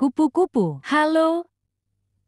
Kupu-kupu. Halo,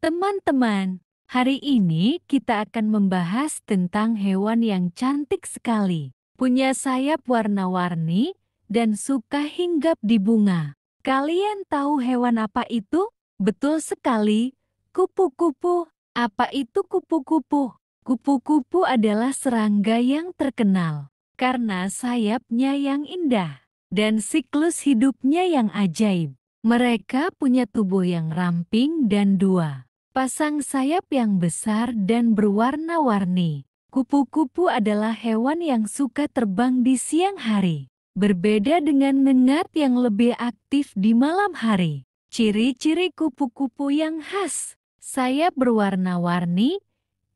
teman-teman. Hari ini kita akan membahas tentang hewan yang cantik sekali. Punya sayap warna-warni dan suka hinggap di bunga. Kalian tahu hewan apa itu? Betul sekali, kupu-kupu. Apa itu kupu-kupu? Kupu-kupu adalah serangga yang terkenal karena sayapnya yang indah dan siklus hidupnya yang ajaib. Mereka punya tubuh yang ramping dan dua pasang sayap yang besar dan berwarna-warni. Kupu-kupu adalah hewan yang suka terbang di siang hari. Berbeda dengan ngengat yang lebih aktif di malam hari. Ciri-ciri kupu-kupu yang khas. Sayap berwarna-warni.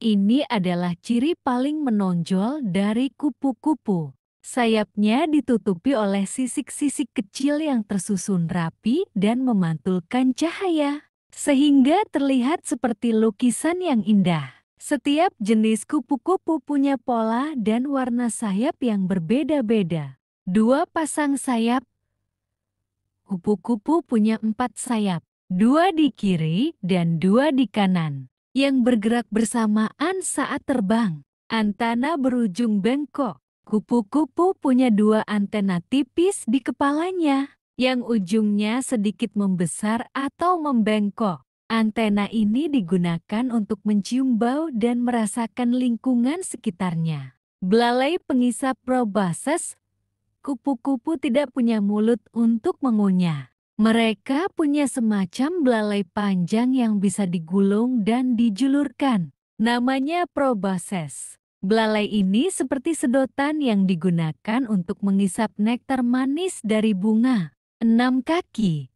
Ini adalah ciri paling menonjol dari kupu-kupu. Sayapnya ditutupi oleh sisik-sisik kecil yang tersusun rapi dan memantulkan cahaya, sehingga terlihat seperti lukisan yang indah. Setiap jenis kupu-kupu punya pola dan warna sayap yang berbeda-beda. Dua pasang sayap. Kupu-kupu punya 4 sayap, 2 di kiri dan 2 di kanan, yang bergerak bersamaan saat terbang. Antena berujung bengkok. Kupu-kupu punya 2 antena tipis di kepalanya, yang ujungnya sedikit membesar atau membengkok. Antena ini digunakan untuk mencium bau dan merasakan lingkungan sekitarnya. Belalai pengisap proboscis. Kupu-kupu tidak punya mulut untuk mengunyah. Mereka punya semacam belalai panjang yang bisa digulung dan dijulurkan. Namanya proboscis. Belalai ini seperti sedotan yang digunakan untuk mengisap nektar manis dari bunga. 6 kaki.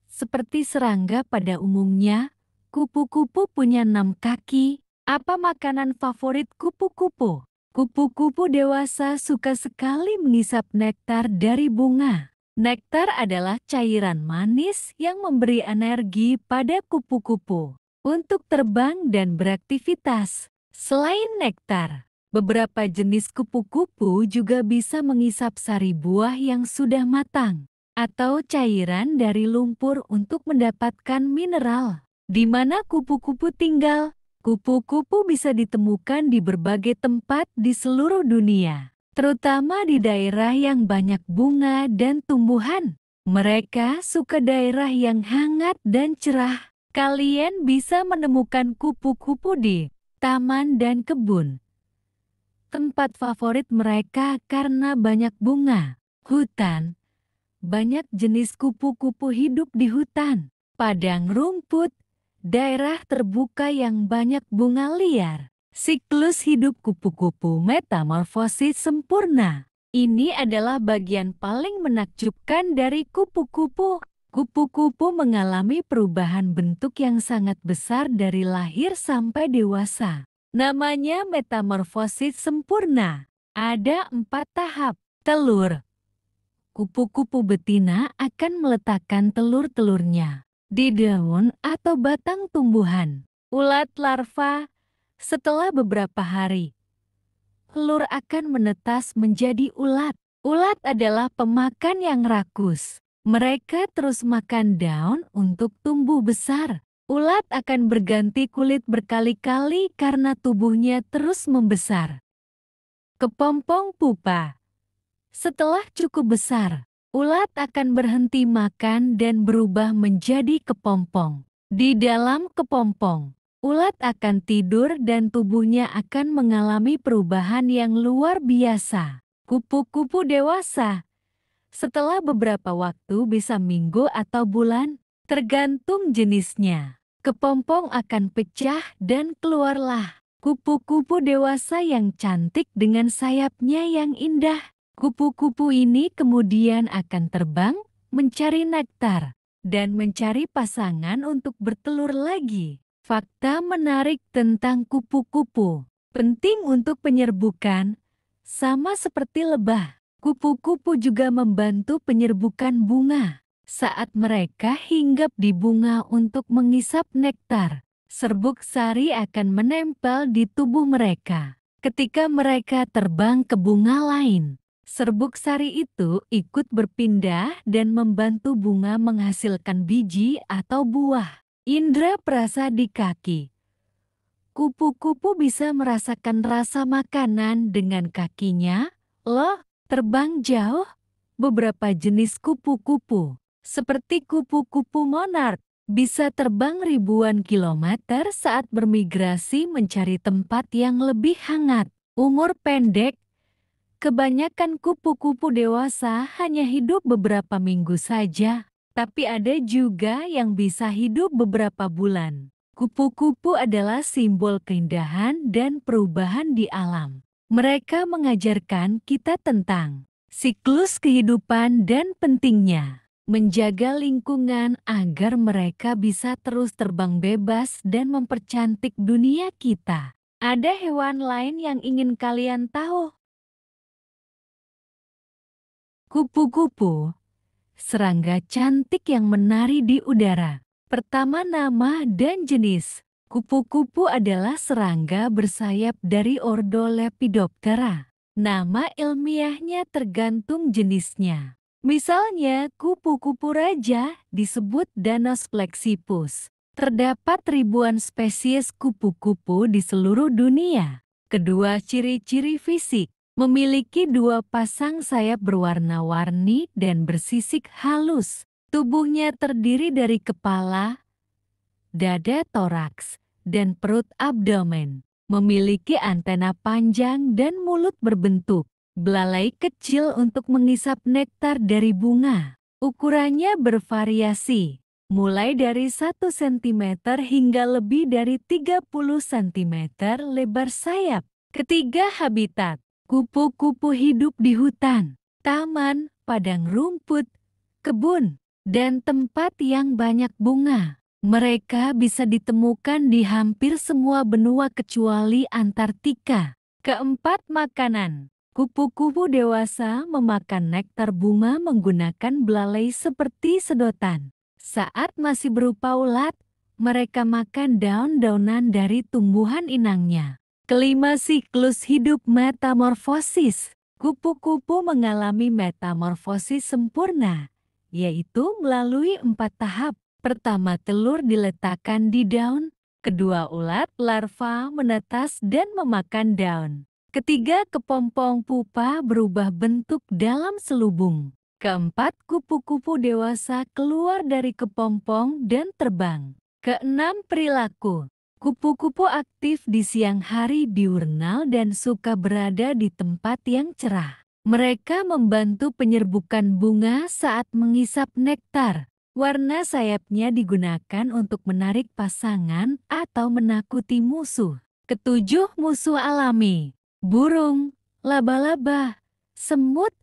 Seperti serangga pada umumnya, kupu-kupu punya 6 kaki. Apa makanan favorit kupu-kupu? Kupu-kupu dewasa suka sekali mengisap nektar dari bunga. Nektar adalah cairan manis yang memberi energi pada kupu-kupu untuk terbang dan beraktivitas. Selain nektar, beberapa jenis kupu-kupu juga bisa mengisap sari buah yang sudah matang atau cairan dari lumpur untuk mendapatkan mineral. Di mana kupu-kupu tinggal? Kupu-kupu bisa ditemukan di berbagai tempat di seluruh dunia, terutama di daerah yang banyak bunga dan tumbuhan. Mereka suka daerah yang hangat dan cerah. Kalian bisa menemukan kupu-kupu di taman dan kebun. Tempat favorit mereka karena banyak bunga. Hutan. Banyak jenis kupu-kupu hidup di hutan. Padang rumput. Daerah terbuka yang banyak bunga liar. Siklus hidup kupu-kupu metamorfosis sempurna. Ini adalah bagian paling menakjubkan dari kupu-kupu. Kupu-kupu mengalami perubahan bentuk yang sangat besar dari lahir sampai dewasa. Namanya metamorfosis sempurna. Ada 4 tahap. Telur. Kupu-kupu betina akan meletakkan telur-telurnya di daun atau batang tumbuhan. Ulat larva. Setelah beberapa hari, telur akan menetas menjadi ulat. Ulat adalah pemakan yang rakus. Mereka terus makan daun untuk tumbuh besar. Ulat akan berganti kulit berkali-kali karena tubuhnya terus membesar. Kepompong pupa. Setelah cukup besar, ulat akan berhenti makan dan berubah menjadi kepompong. Di dalam kepompong, ulat akan tidur dan tubuhnya akan mengalami perubahan yang luar biasa. Kupu-kupu dewasa. Setelah beberapa waktu bisa minggu atau bulan, tergantung jenisnya. Kepompong akan pecah dan keluarlah kupu-kupu dewasa yang cantik dengan sayapnya yang indah. Kupu-kupu ini kemudian akan terbang, mencari nektar, dan mencari pasangan untuk bertelur lagi. Fakta menarik tentang kupu-kupu. Penting untuk penyerbukan, sama seperti lebah. Kupu-kupu juga membantu penyerbukan bunga. Saat mereka hinggap di bunga untuk mengisap nektar, serbuk sari akan menempel di tubuh mereka. Ketika mereka terbang ke bunga lain, Serbuk sari itu ikut berpindah dan membantu bunga menghasilkan biji atau buah. Indra perasa di kaki. Kupu-kupu bisa merasakan rasa makanan dengan kakinya. Loh, terbang jauh. Beberapa jenis kupu-kupu, seperti kupu-kupu monark, bisa terbang ribuan kilometer saat bermigrasi mencari tempat yang lebih hangat. Umur pendek. Kebanyakan kupu-kupu dewasa hanya hidup beberapa minggu saja, tapi ada juga yang bisa hidup beberapa bulan. Kupu-kupu adalah simbol keindahan dan perubahan di alam. Mereka mengajarkan kita tentang siklus kehidupan dan pentingnya menjaga lingkungan agar mereka bisa terus terbang bebas dan mempercantik dunia kita. Ada hewan lain yang ingin kalian tahu? Kupu-kupu, serangga cantik yang menari di udara. Pertama, nama dan jenis. Kupu-kupu adalah serangga bersayap dari ordo Lepidoptera. Nama ilmiahnya tergantung jenisnya. Misalnya, kupu-kupu raja disebut Danos flexipus. Terdapat ribuan spesies kupu-kupu di seluruh dunia. Kedua, ciri-ciri fisik. Memiliki dua pasang sayap berwarna-warni dan bersisik halus. Tubuhnya terdiri dari kepala, dada toraks, dan perut abdomen. Memiliki antena panjang dan mulut berbentuk belalai kecil untuk mengisap nektar dari bunga. Ukurannya bervariasi, mulai dari 1 cm hingga lebih dari 30 cm lebar sayap. Ketiga, habitat. Kupu-kupu hidup di hutan, taman, padang rumput, kebun, dan tempat yang banyak bunga. Mereka bisa ditemukan di hampir semua benua kecuali Antartika. Keempat, makanan. Kupu-kupu dewasa memakan nektar bunga menggunakan belalai seperti sedotan. Saat masih berupa ulat, mereka makan daun-daunan dari tumbuhan inangnya. Kelima, siklus hidup metamorfosis. Kupu-kupu mengalami metamorfosis sempurna, yaitu melalui 4 tahap. Pertama, telur diletakkan di daun. Kedua, ulat larva menetas dan memakan daun. Ketiga, kepompong pupa berubah bentuk dalam selubung. Keempat, kupu-kupu dewasa keluar dari kepompong dan terbang. Keenam, perilaku. Kupu-kupu aktif di siang hari diurnal dan suka berada di tempat yang cerah. Mereka membantu penyerbukan bunga saat mengisap nektar. Warna sayapnya digunakan untuk menarik pasangan atau menakuti musuh. Ketujuh, musuh alami. Burung, laba-laba, semut,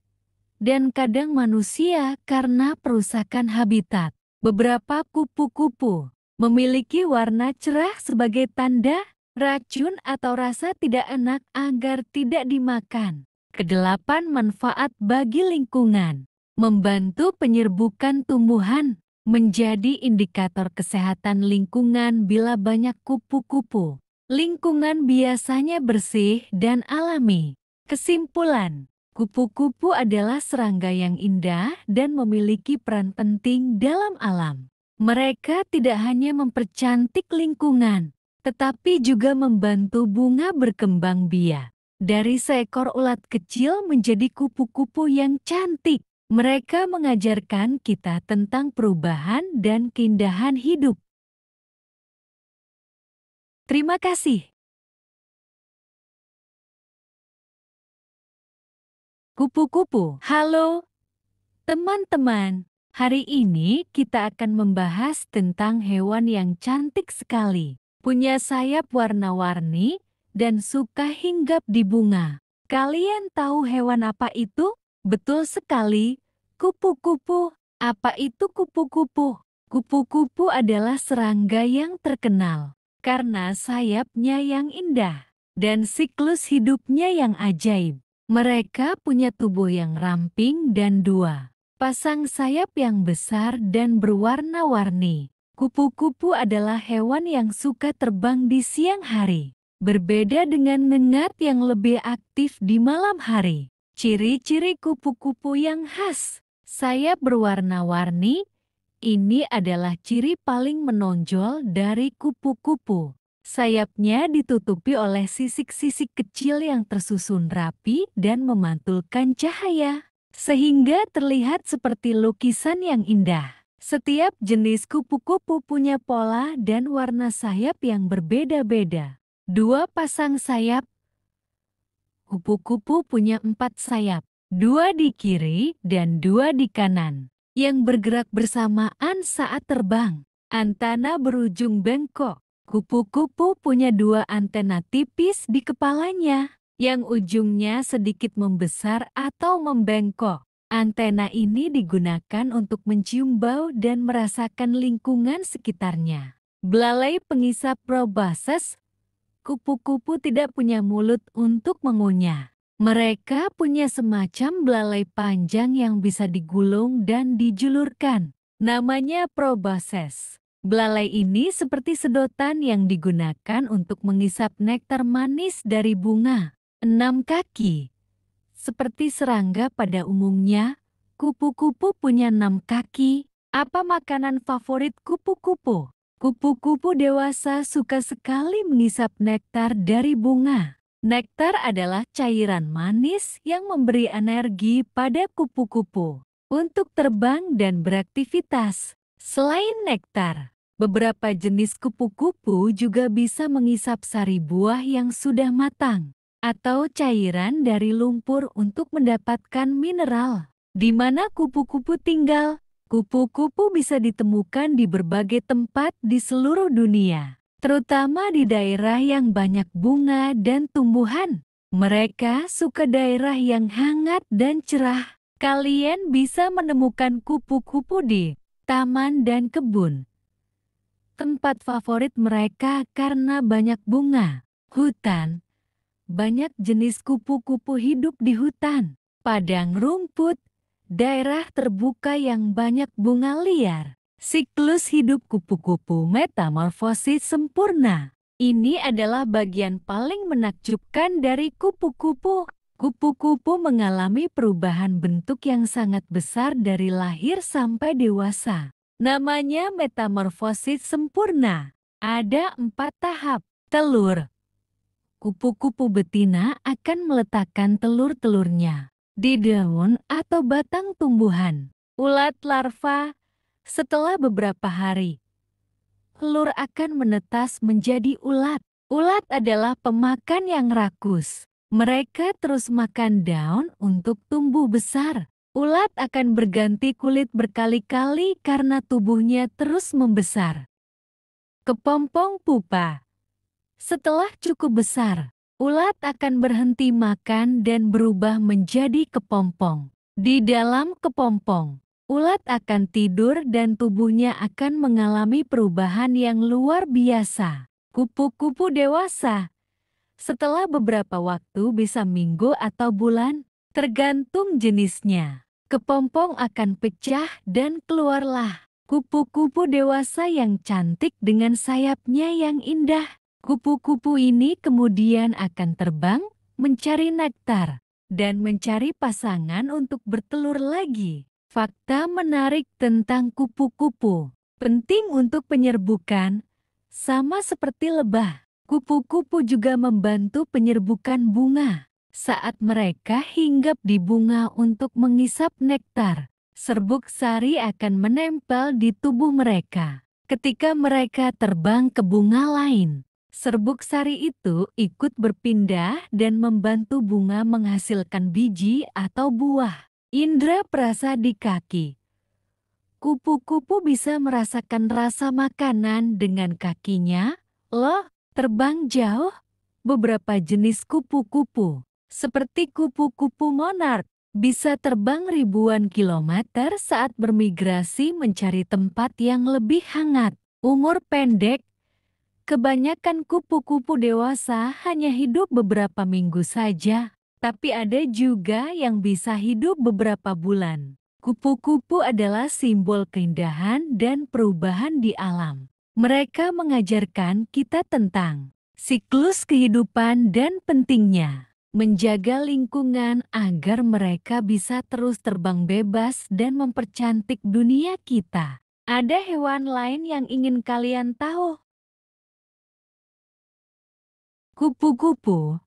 dan kadang manusia karena perusakan habitat. Beberapa kupu-kupu memiliki warna cerah sebagai tanda racun atau rasa tidak enak agar tidak dimakan. Kedelapan, manfaat bagi lingkungan. Membantu penyerbukan tumbuhan, menjadi indikator kesehatan lingkungan bila banyak kupu-kupu. Lingkungan biasanya bersih dan alami. Kesimpulan, kupu-kupu adalah serangga yang indah dan memiliki peran penting dalam alam. Mereka tidak hanya mempercantik lingkungan, tetapi juga membantu bunga berkembang biak. Dari seekor ulat kecil menjadi kupu-kupu yang cantik, mereka mengajarkan kita tentang perubahan dan keindahan hidup. Terima kasih. Kupu-kupu. Halo, teman-teman. Hari ini kita akan membahas tentang hewan yang cantik sekali, punya sayap warna-warni, dan suka hinggap di bunga. Kalian tahu hewan apa itu? Betul sekali, kupu-kupu. Apa itu kupu-kupu? Kupu-kupu adalah serangga yang terkenal karena sayapnya yang indah dan siklus hidupnya yang ajaib. Mereka punya tubuh yang ramping dan dua pasang sayap yang besar dan berwarna-warni. Kupu-kupu adalah hewan yang suka terbang di siang hari, berbeda dengan ngengat yang lebih aktif di malam hari. Ciri-ciri kupu-kupu yang khas. Sayap berwarna-warni. Ini adalah ciri paling menonjol dari kupu-kupu. Sayapnya ditutupi oleh sisik-sisik kecil yang tersusun rapi dan memantulkan cahaya, sehingga terlihat seperti lukisan yang indah. Setiap jenis kupu-kupu punya pola dan warna sayap yang berbeda-beda. Dua pasang sayap. Kupu-kupu punya 4 sayap, 2 di kiri dan 2 di kanan, yang bergerak bersamaan saat terbang. Antena berujung bengkok. Kupu-kupu punya 2 antena tipis di kepalanya, yang ujungnya sedikit membesar atau membengkok. Antena ini digunakan untuk mencium bau dan merasakan lingkungan sekitarnya. Belalai pengisap proboscis. Kupu-kupu tidak punya mulut untuk mengunyah. Mereka punya semacam belalai panjang yang bisa digulung dan dijulurkan. Namanya proboscis. Belalai ini seperti sedotan yang digunakan untuk mengisap nektar manis dari bunga. 6 kaki. Seperti serangga pada umumnya, kupu-kupu punya 6 kaki. Apa makanan favorit kupu-kupu? Kupu-kupu dewasa suka sekali mengisap nektar dari bunga. Nektar adalah cairan manis yang memberi energi pada kupu-kupu untuk terbang dan beraktivitas. Selain nektar, beberapa jenis kupu-kupu juga bisa mengisap sari buah yang sudah matang atau cairan dari lumpur untuk mendapatkan mineral. Di mana kupu-kupu tinggal? Kupu-kupu bisa ditemukan di berbagai tempat di seluruh dunia, terutama di daerah yang banyak bunga dan tumbuhan. Mereka suka daerah yang hangat dan cerah. Kalian bisa menemukan kupu-kupu di taman dan kebun. Tempat favorit mereka karena banyak bunga. Hutan. Banyak jenis kupu-kupu hidup di hutan. Padang rumput. Daerah terbuka yang banyak bunga liar. Siklus hidup kupu-kupu metamorfosis sempurna. Ini adalah bagian paling menakjubkan dari kupu-kupu. Kupu-kupu mengalami perubahan bentuk yang sangat besar dari lahir sampai dewasa. Namanya metamorfosis sempurna. Ada 4 tahap. Telur. Kupu-kupu betina akan meletakkan telur-telurnya di daun atau batang tumbuhan. Ulat larva. Setelah beberapa hari, telur akan menetas menjadi ulat. Ulat adalah pemakan yang rakus. Mereka terus makan daun untuk tumbuh besar. Ulat akan berganti kulit berkali-kali karena tubuhnya terus membesar. Kepompong pupa. Setelah cukup besar, ulat akan berhenti makan dan berubah menjadi kepompong. Di dalam kepompong, ulat akan tidur dan tubuhnya akan mengalami perubahan yang luar biasa. Kupu-kupu dewasa. Setelah beberapa waktu bisa minggu atau bulan, tergantung jenisnya. Kepompong akan pecah dan keluarlah kupu-kupu dewasa yang cantik dengan sayapnya yang indah. Kupu-kupu ini kemudian akan terbang, mencari nektar, dan mencari pasangan untuk bertelur lagi. Fakta menarik tentang kupu-kupu. Penting untuk penyerbukan, sama seperti lebah. Kupu-kupu juga membantu penyerbukan bunga. Saat mereka hinggap di bunga untuk mengisap nektar, serbuk sari akan menempel di tubuh mereka. Ketika mereka terbang ke bunga lain, serbuk sari itu ikut berpindah dan membantu bunga menghasilkan biji atau buah. Indra perasa di kaki. Kupu-kupu bisa merasakan rasa makanan dengan kakinya. Loh, terbang jauh. Beberapa jenis kupu-kupu, seperti kupu-kupu monark, bisa terbang ribuan kilometer saat bermigrasi mencari tempat yang lebih hangat. Umur pendek. Kebanyakan kupu-kupu dewasa hanya hidup beberapa minggu saja, tapi ada juga yang bisa hidup beberapa bulan. Kupu-kupu adalah simbol keindahan dan perubahan di alam. Mereka mengajarkan kita tentang siklus kehidupan dan pentingnya menjaga lingkungan agar mereka bisa terus terbang bebas dan mempercantik dunia kita. Ada hewan lain yang ingin kalian tahu? Kupu-kupu,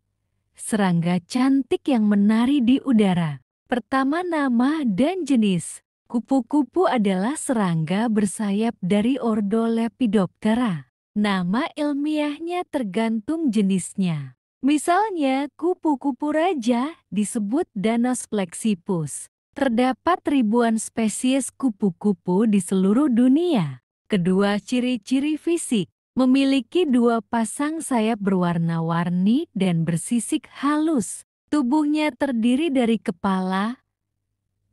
serangga cantik yang menari di udara. Pertama, nama dan jenis. Kupu-kupu adalah serangga bersayap dari ordo Lepidoptera. Nama ilmiahnya tergantung jenisnya. Misalnya, kupu-kupu raja disebut Danos flexipus. Terdapat ribuan spesies kupu-kupu di seluruh dunia. Kedua, ciri-ciri fisik. Memiliki dua pasang sayap berwarna-warni dan bersisik halus. Tubuhnya terdiri dari kepala,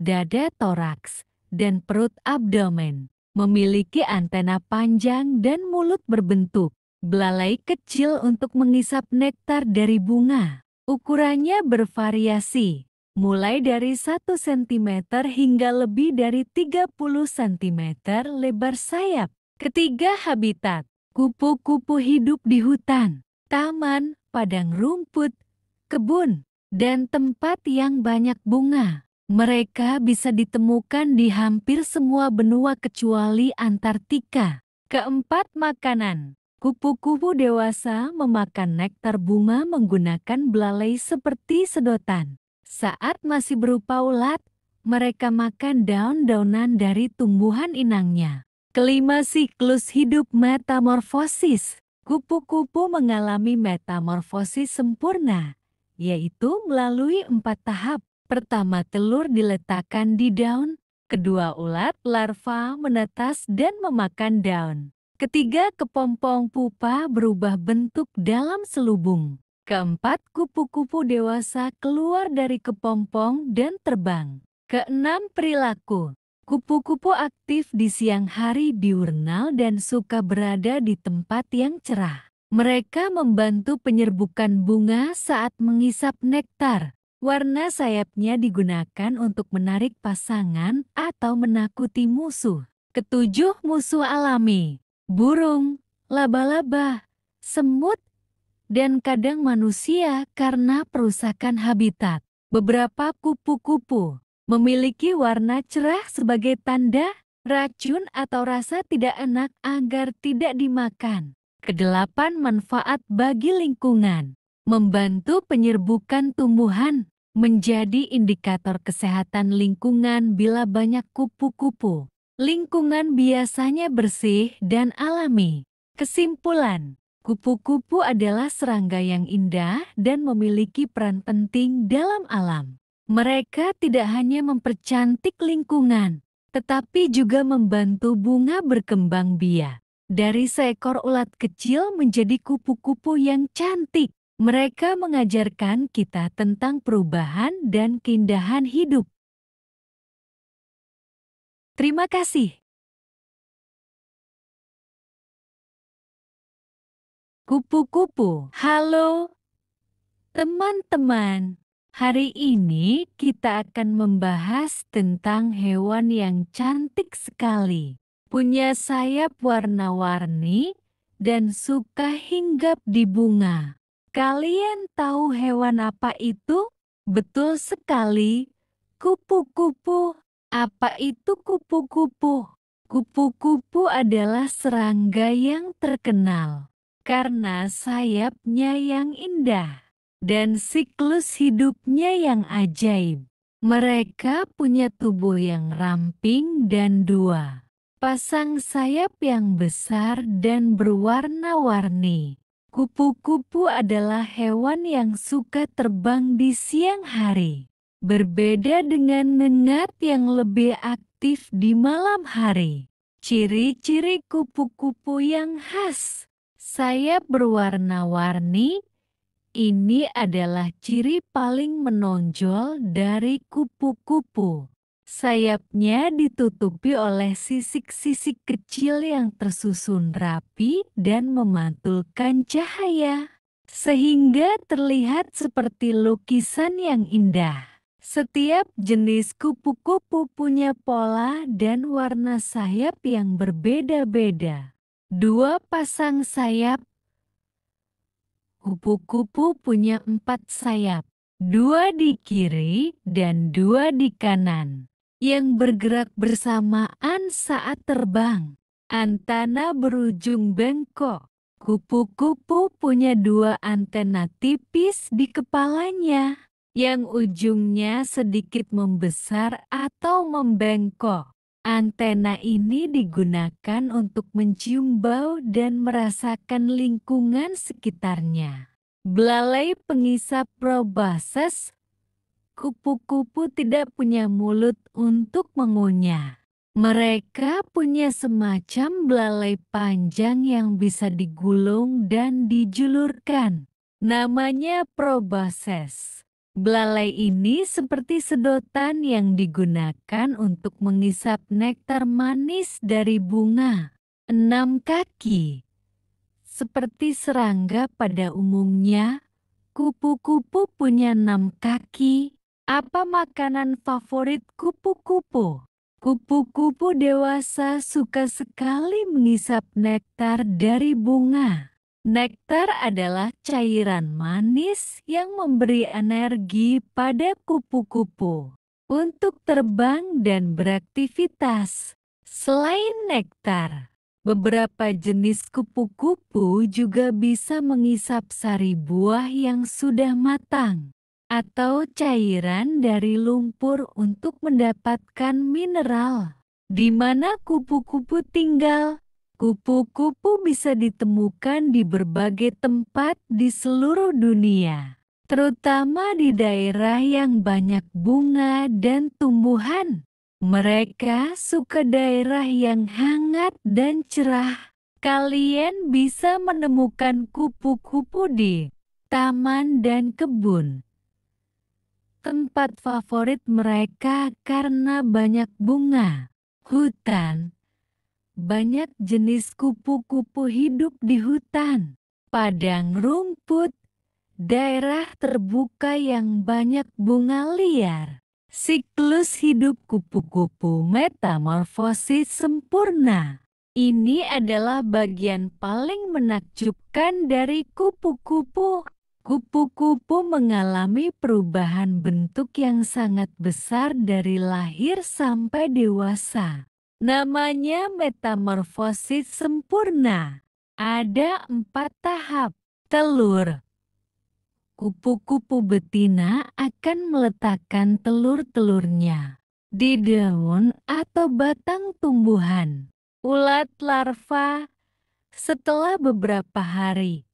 dada toraks, dan perut abdomen. Memiliki antena panjang dan mulut berbentuk belalai kecil untuk mengisap nektar dari bunga. Ukurannya bervariasi, mulai dari 1 cm hingga lebih dari 30 cm lebar sayap. Ketiga, habitat. Kupu-kupu hidup di hutan, taman, padang rumput, kebun, dan tempat yang banyak bunga. Mereka bisa ditemukan di hampir semua benua kecuali Antartika. Keempat, makanan. Kupu-kupu dewasa memakan nektar bunga menggunakan belalai seperti sedotan. Saat masih berupa ulat, mereka makan daun-daunan dari tumbuhan inangnya. Kelima, siklus hidup metamorfosis. Kupu-kupu mengalami metamorfosis sempurna, yaitu melalui 4 tahap. Pertama, telur diletakkan di daun. Kedua, ulat larva menetas dan memakan daun. Ketiga, kepompong pupa berubah bentuk dalam selubung. Keempat, kupu-kupu dewasa keluar dari kepompong dan terbang. Keenam, perilaku. Kupu-kupu aktif di siang hari diurnal dan suka berada di tempat yang cerah. Mereka membantu penyerbukan bunga saat mengisap nektar. Warna sayapnya digunakan untuk menarik pasangan atau menakuti musuh. Ketujuh, musuh alami. Burung, laba-laba, semut, dan kadang manusia karena perusakan habitat. Beberapa kupu-kupu memiliki warna cerah sebagai tanda racun atau rasa tidak enak agar tidak dimakan. Kedelapan, manfaat bagi lingkungan. Membantu penyerbukan tumbuhan, menjadi indikator kesehatan lingkungan bila banyak kupu-kupu. Lingkungan biasanya bersih dan alami. Kesimpulan, kupu-kupu adalah serangga yang indah dan memiliki peran penting dalam alam. Mereka tidak hanya mempercantik lingkungan, tetapi juga membantu bunga berkembang biak. Dari seekor ulat kecil menjadi kupu-kupu yang cantik, mereka mengajarkan kita tentang perubahan dan keindahan hidup. Terima kasih. Kupu-kupu. Halo, teman-teman. Hari ini kita akan membahas tentang hewan yang cantik sekali. Punya sayap warna-warni dan suka hinggap di bunga. Kalian tahu hewan apa itu? Betul sekali, kupu-kupu. Apa itu kupu-kupu? Kupu-kupu adalah serangga yang terkenal karena sayapnya yang indah dan siklus hidupnya yang ajaib. Mereka punya tubuh yang ramping dan dua pasang sayap yang besar dan berwarna-warni. Kupu-kupu adalah hewan yang suka terbang di siang hari. Berbeda dengan ngengat yang lebih aktif di malam hari. Ciri-ciri kupu-kupu yang khas. Sayap berwarna-warni. Ini adalah ciri paling menonjol dari kupu-kupu. Sayapnya ditutupi oleh sisik-sisik kecil yang tersusun rapi dan memantulkan cahaya, sehingga terlihat seperti lukisan yang indah. Setiap jenis kupu-kupu punya pola dan warna sayap yang berbeda-beda. Dua pasang sayap. Kupu-kupu punya 4 sayap. dua di kiri dan dua di kanan, yang bergerak bersamaan saat terbang. Antena berujung bengkok. Kupu-kupu punya dua antena tipis di kepalanya, yang ujungnya sedikit membesar atau membengkok. Antena ini digunakan untuk mencium bau dan merasakan lingkungan sekitarnya. Belalai pengisap proboscis. Kupu-kupu tidak punya mulut untuk mengunyah. Mereka punya semacam belalai panjang yang bisa digulung dan dijulurkan. Namanya proboscis. Belalai ini seperti sedotan yang digunakan untuk mengisap nektar manis dari bunga. 6 kaki. Seperti serangga pada umumnya, kupu-kupu punya 6 kaki. Apa makanan favorit kupu-kupu? Kupu-kupu dewasa suka sekali mengisap nektar dari bunga. Nektar adalah cairan manis yang memberi energi pada kupu-kupu untuk terbang dan beraktivitas. Selain nektar, beberapa jenis kupu-kupu juga bisa mengisap sari buah yang sudah matang atau cairan dari lumpur untuk mendapatkan mineral. Di mana kupu-kupu tinggal? Kupu-kupu bisa ditemukan di berbagai tempat di seluruh dunia, terutama di daerah yang banyak bunga dan tumbuhan. Mereka suka daerah yang hangat dan cerah. Kalian bisa menemukan kupu-kupu di taman dan kebun. Tempat favorit mereka karena banyak bunga. Hutan. Banyak jenis kupu-kupu hidup di hutan. Padang rumput. Daerah terbuka yang banyak bunga liar. Siklus hidup kupu-kupu metamorfosis sempurna. Ini adalah bagian paling menakjubkan dari kupu-kupu. Kupu-kupu mengalami perubahan bentuk yang sangat besar dari lahir sampai dewasa. Namanya metamorfosis sempurna. Ada 4 tahap. Telur. Kupu-kupu betina akan meletakkan telur-telurnya di daun atau batang tumbuhan. Ulat larva. Setelah beberapa hari,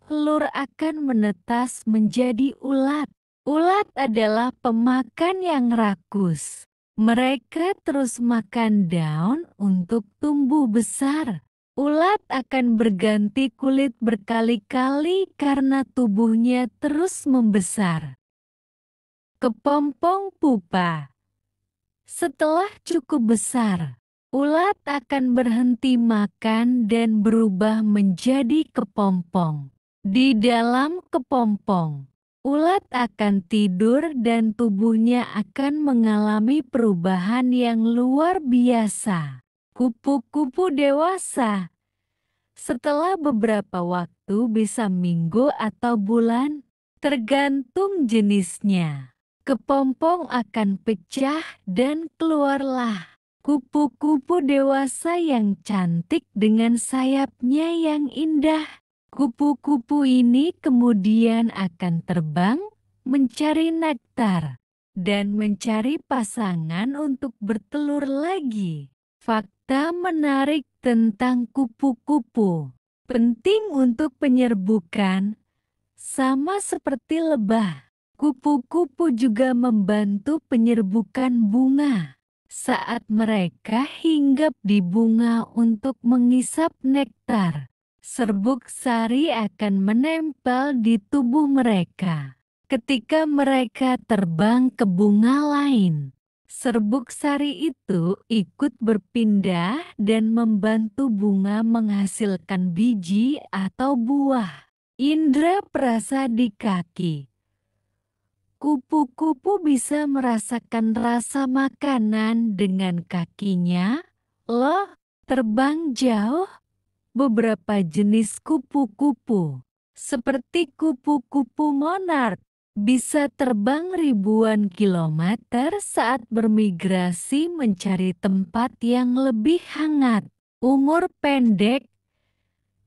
telur akan menetas menjadi ulat. Ulat adalah pemakan yang rakus. Mereka terus makan daun untuk tumbuh besar. Ulat akan berganti kulit berkali-kali karena tubuhnya terus membesar. Kepompong pupa. Setelah cukup besar, ulat akan berhenti makan dan berubah menjadi kepompong. Di dalam kepompong, ulat akan tidur dan tubuhnya akan mengalami perubahan yang luar biasa. Kupu-kupu dewasa. Setelah beberapa waktu bisa minggu atau bulan, tergantung jenisnya. Kepompong akan pecah dan keluarlah kupu-kupu dewasa yang cantik dengan sayapnya yang indah. Kupu-kupu ini kemudian akan terbang, mencari nektar, dan mencari pasangan untuk bertelur lagi. Fakta menarik tentang kupu-kupu. Penting untuk penyerbukan. Sama seperti lebah, kupu-kupu juga membantu penyerbukan bunga. Saat mereka hinggap di bunga untuk mengisap nektar, serbuk sari akan menempel di tubuh mereka. Ketika mereka terbang ke bunga lain, serbuk sari itu ikut berpindah dan membantu bunga menghasilkan biji atau buah. Indra perasa di kaki. Kupu-kupu bisa merasakan rasa makanan dengan kakinya. Loh, terbang jauh. Beberapa jenis kupu-kupu, seperti kupu-kupu monark, bisa terbang ribuan kilometer saat bermigrasi mencari tempat yang lebih hangat. Umur pendek.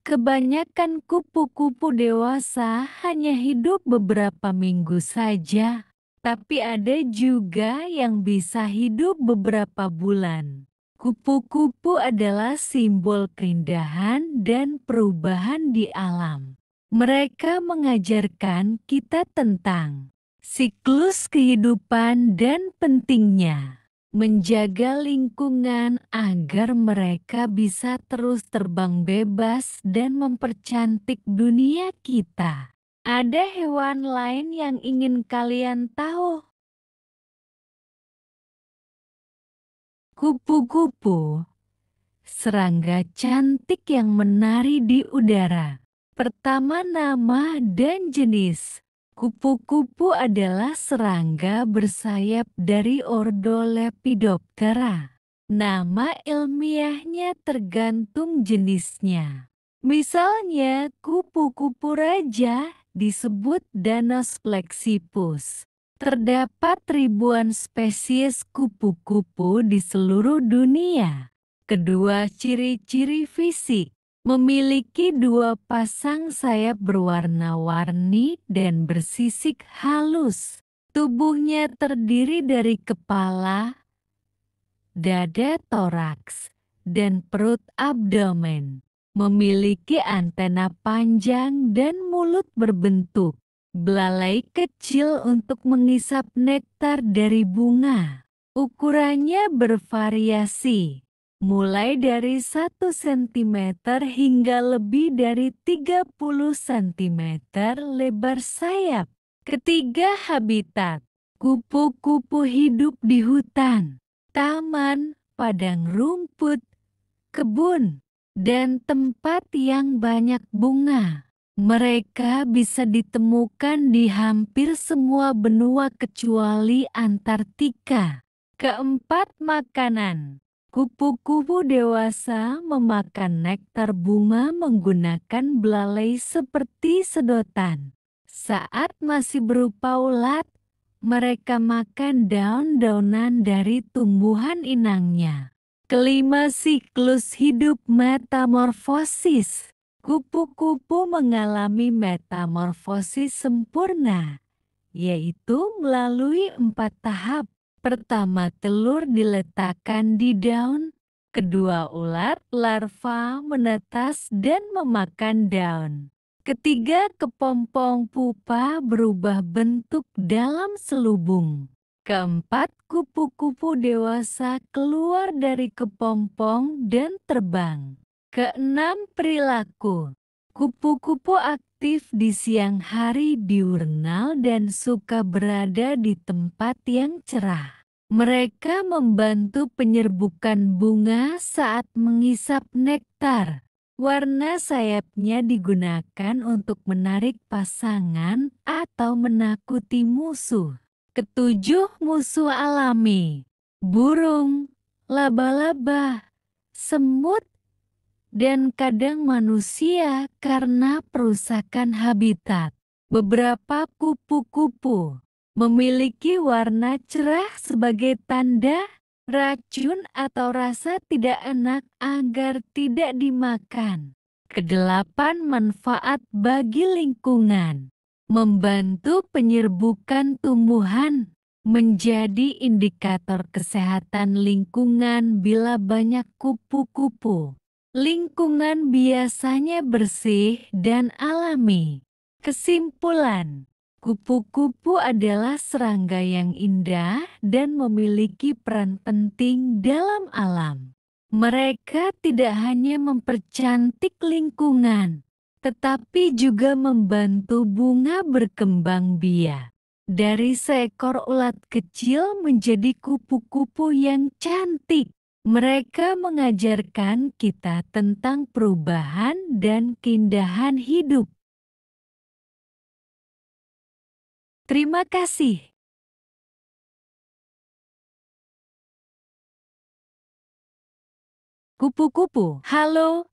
Kebanyakan kupu-kupu dewasa hanya hidup beberapa minggu saja, tapi ada juga yang bisa hidup beberapa bulan. Kupu-kupu adalah simbol keindahan dan perubahan di alam. Mereka mengajarkan kita tentang siklus kehidupan dan pentingnya menjaga lingkungan agar mereka bisa terus terbang bebas dan mempercantik dunia kita. Ada hewan lain yang ingin kalian tahu? Kupu-kupu, serangga cantik yang menari di udara. Pertama, nama dan jenis. Kupu-kupu adalah serangga bersayap dari ordo Lepidoptera. Nama ilmiahnya tergantung jenisnya. Misalnya, kupu-kupu raja disebut Danos flexipus. Terdapat ribuan spesies kupu-kupu di seluruh dunia. Kedua ciri-ciri fisik. Memiliki dua pasang sayap berwarna-warni dan bersisik halus. Tubuhnya terdiri dari kepala, dada toraks, dan perut abdomen. Memiliki antena panjang dan mulut berbentuk belalai kecil untuk mengisap nektar dari bunga. Ukurannya bervariasi, mulai dari 1 cm hingga lebih dari 30 cm lebar sayap. Ketiga, habitat. Kupu-kupu hidup di hutan, taman, padang rumput, kebun, dan tempat yang banyak bunga. Mereka bisa ditemukan di hampir semua benua kecuali Antartika. Keempat, makanan. Kupu-kupu dewasa memakan nektar bunga menggunakan belalai seperti sedotan. Saat masih berupa ulat, mereka makan daun-daunan dari tumbuhan inangnya. Kelima, siklus hidup metamorfosis. Kupu-kupu mengalami metamorfosis sempurna, yaitu melalui 4 tahap. Pertama, telur diletakkan di daun. Kedua, ulat larva menetas dan memakan daun. Ketiga, kepompong pupa berubah bentuk dalam selubung. Keempat, kupu-kupu dewasa keluar dari kepompong dan terbang. Keenam, perilaku. Kupu-kupu aktif di siang hari, diurnal dan suka berada di tempat yang cerah. Mereka membantu penyerbukan bunga saat mengisap nektar. Warna sayapnya digunakan untuk menarik pasangan atau menakuti musuh. Ketujuh, musuh alami. Burung, laba-laba, semut, dan kadang manusia karena perusakan habitat. Beberapa kupu-kupu memiliki warna cerah sebagai tanda racun atau rasa tidak enak agar tidak dimakan. Kedelapan, manfaat bagi lingkungan. Membantu penyerbukan tumbuhan. Menjadi indikator kesehatan lingkungan bila banyak kupu-kupu. Lingkungan biasanya bersih dan alami. Kesimpulan, kupu-kupu adalah serangga yang indah dan memiliki peran penting dalam alam. Mereka tidak hanya mempercantik lingkungan, tetapi juga membantu bunga berkembang biak. Dari seekor ulat kecil menjadi kupu-kupu yang cantik. Mereka mengajarkan kita tentang perubahan dan keindahan hidup. Terima kasih. Kupu-kupu. Halo,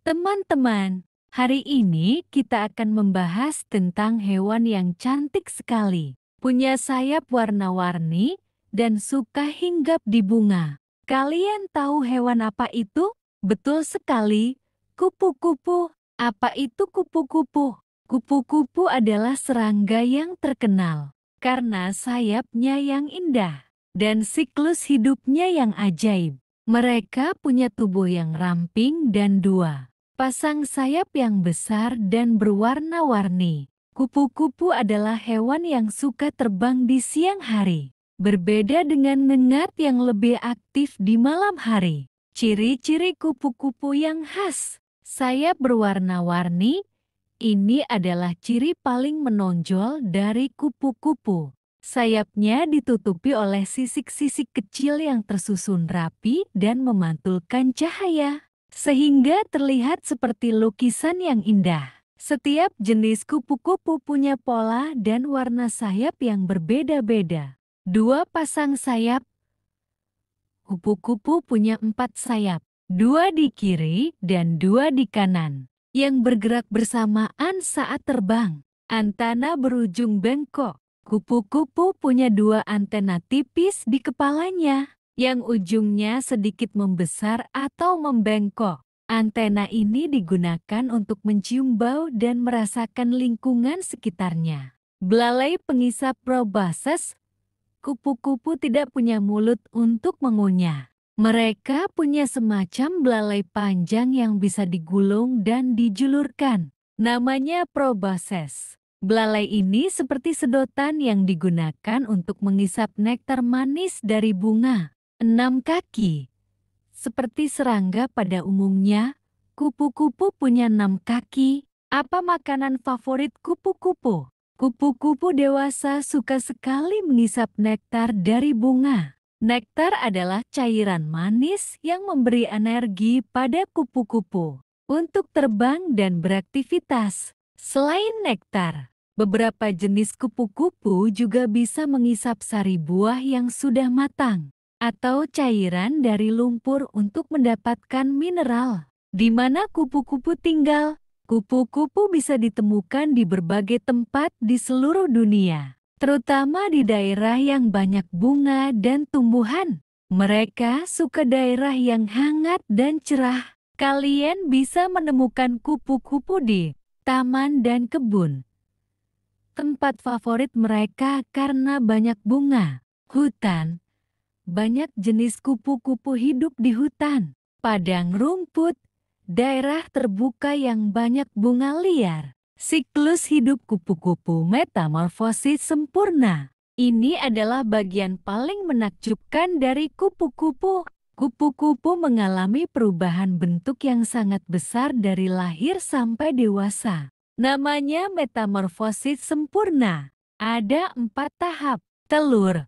teman-teman. Hari ini kita akan membahas tentang hewan yang cantik sekali, punya sayap warna-warni, dan suka hinggap di bunga. Kalian tahu hewan apa itu? Betul sekali, kupu-kupu. Apa itu kupu-kupu? Kupu-kupu adalah serangga yang terkenal karena sayapnya yang indah dan siklus hidupnya yang ajaib. Mereka punya tubuh yang ramping dan dua pasang sayap yang besar dan berwarna-warni. Kupu-kupu adalah hewan yang suka terbang di siang hari. Berbeda dengan ngengat yang lebih aktif di malam hari. Ciri-ciri kupu-kupu yang khas. Sayap berwarna-warni. Ini adalah ciri paling menonjol dari kupu-kupu. Sayapnya ditutupi oleh sisik-sisik kecil yang tersusun rapi dan memantulkan cahaya, sehingga terlihat seperti lukisan yang indah. Setiap jenis kupu-kupu punya pola dan warna sayap yang berbeda-beda. Dua pasang sayap. Kupu-kupu punya 4 sayap, 2 di kiri dan 2 di kanan, yang bergerak bersamaan saat terbang. Antena berujung bengkok. Kupu-kupu punya 2 antena tipis di kepalanya, yang ujungnya sedikit membesar atau membengkok. Antena ini digunakan untuk mencium bau dan merasakan lingkungan sekitarnya. Belalai pengisap proboscis. Kupu-kupu tidak punya mulut untuk mengunyah. Mereka punya semacam belalai panjang yang bisa digulung dan dijulurkan. Namanya proboscis. Belalai ini seperti sedotan yang digunakan untuk mengisap nektar manis dari bunga. 6 kaki. Seperti serangga pada umumnya, kupu-kupu punya 6 kaki. Apa makanan favorit kupu-kupu? Kupu-kupu dewasa suka sekali mengisap nektar dari bunga. Nektar adalah cairan manis yang memberi energi pada kupu-kupu untuk terbang dan beraktivitas. Selain nektar, beberapa jenis kupu-kupu juga bisa mengisap sari buah yang sudah matang atau cairan dari lumpur untuk mendapatkan mineral. Di mana kupu-kupu tinggal? Kupu-kupu bisa ditemukan di berbagai tempat di seluruh dunia, terutama di daerah yang banyak bunga dan tumbuhan. Mereka suka daerah yang hangat dan cerah. Kalian bisa menemukan kupu-kupu di taman dan kebun. Tempat favorit mereka karena banyak bunga. Hutan. Banyak jenis kupu-kupu hidup di hutan. Padang rumput. Daerah terbuka yang banyak bunga liar. Siklus hidup kupu-kupu metamorfosis sempurna. Ini adalah bagian paling menakjubkan dari kupu-kupu. Kupu-kupu mengalami perubahan bentuk yang sangat besar dari lahir sampai dewasa. Namanya metamorfosis sempurna. Ada 4 tahap. Telur.